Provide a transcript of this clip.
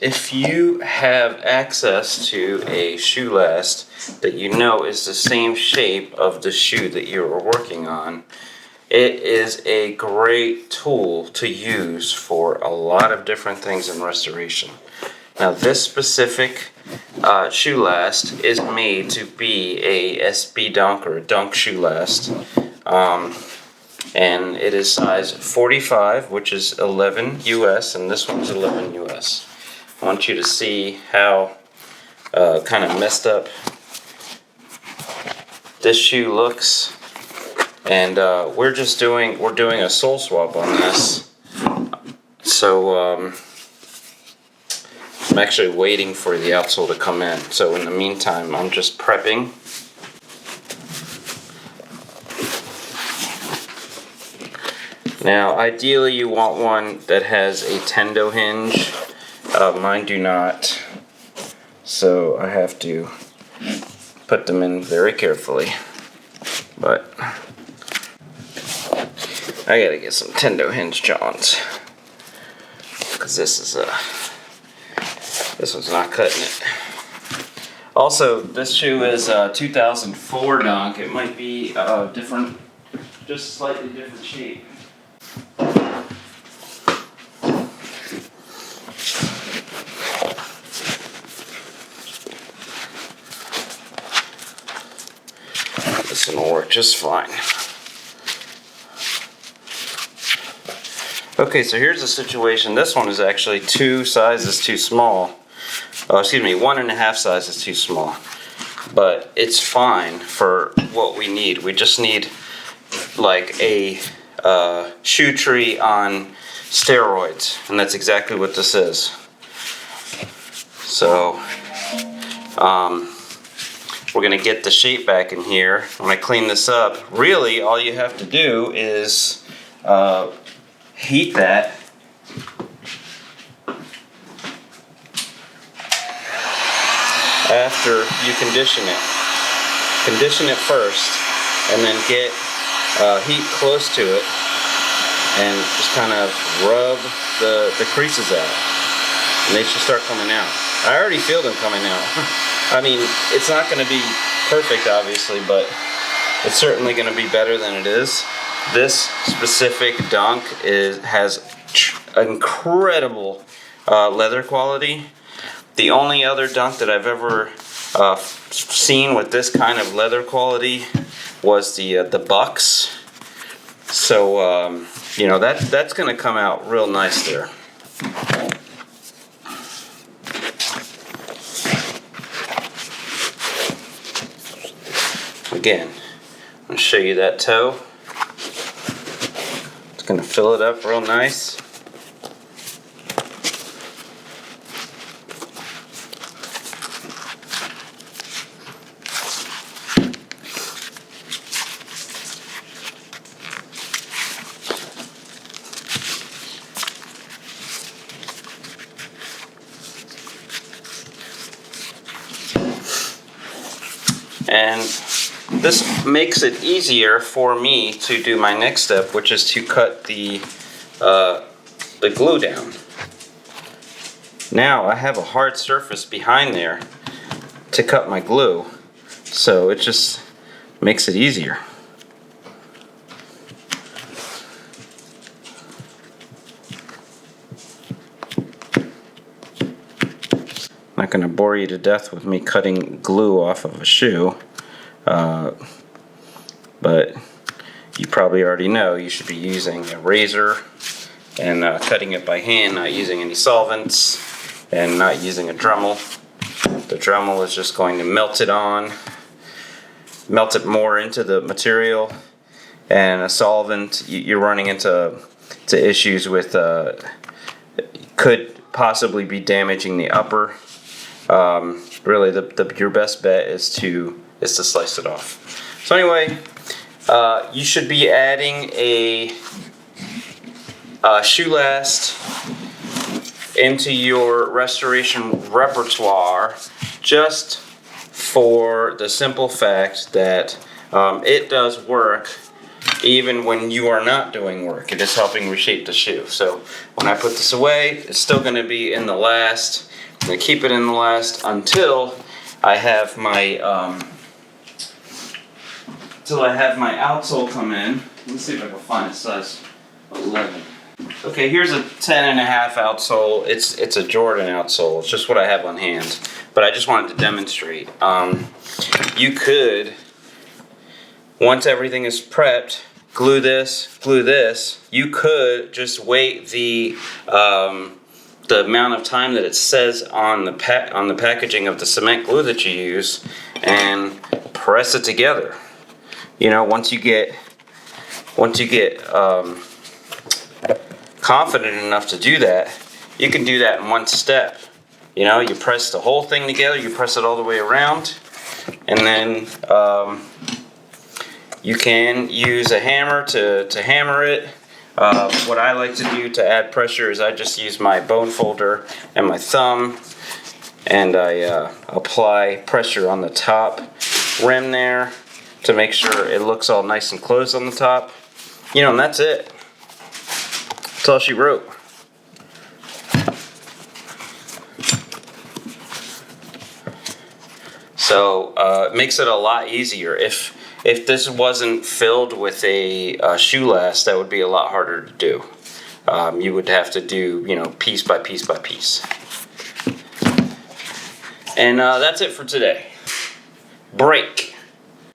if you have access to a shoe last that you know is the same shape of the shoe that you are working on, it is a great tool to use for a lot of different things in restoration. Now, this specific shoe last is made to be a SB dunk or a dunk shoe last. And it is size 45, which is 11 US, and this one's 11 US. I want you to see how kind of messed up this shoe looks. And we're doing a sole swap on this. So I'm actually waiting for the outsole to come in. So in the meantime, I'm just prepping. Now, ideally you want one that has a tendo hinge. Mine do not. So I have to put them in very carefully. But I gotta get some tendo hinge johns. Because this one's not cutting it. Also, this shoe is a 2004 dunk. It might be different, just slightly different shape. This one will work just fine. Okay, so here's the situation. This one is actually 2 sizes too small. Excuse me, 1.5 sizes too small. But it's fine for what we need. We just need like a shoe tree on steroids, and that's exactly what this is. So we're gonna get the shape back in here. When I clean this up, really all you have to do is heat that after you condition it. Condition it first, and then get heat close to it, and just kind of rub the creases out, and they should start coming out. I already feel them coming out. I mean, it's not going to be perfect, obviously, but it's certainly going to be better than it is. This specific dunk has incredible leather quality. The only other dunk that I've ever seen with this kind of leather quality was the Bucks. So you know, that's going to come out real nice there. Again, I'm going to show you that toe. It's going to fill it up real nice. And this makes it easier for me to do my next step, which is to cut the glue down. Now I have a hard surface behind there to cut my glue, so it just makes it easier. I'm not going to bore you to death with me cutting glue off of a shoe, but you probably already know you should be using a razor and cutting it by hand, not using any solvents, and not using a Dremel. The Dremel is just going to melt it more into the material, and a solvent, you're running into issues with, could possibly be damaging the upper. Really, your best bet is to slice it off. So anyway, you should be adding a shoe last into your restoration repertoire, just for the simple fact that it does work even when you are not doing work. It is helping reshape the shoe. So when I put this away, it's still going to be in the last. gonna keep it in the last until I have my outsole come in. Let's see if I can find a size 11. Okay, here's a 10.5 outsole. It's a Jordan outsole. It's just what I have on hand, but I just wanted to demonstrate. You could, once everything is prepped, glue this. You could just wait the amount of time that it says on the packaging of the cement glue that you use, and press it together. You know, once you get confident enough to do that, you can do that in one step. You know, you press the whole thing together, you press it all the way around, and then you can use a hammer to hammer it. What I like to do to add pressure is I just use my bone folder and my thumb, and I apply pressure on the top rim there to make sure it looks all nice and closed on the top. You know, and that's it. That's all she wrote. So it makes it a lot easier. If this wasn't filled with a shoe last, that would be a lot harder to do. You would have to do, you know, piece by piece by piece. And that's it for today. Break.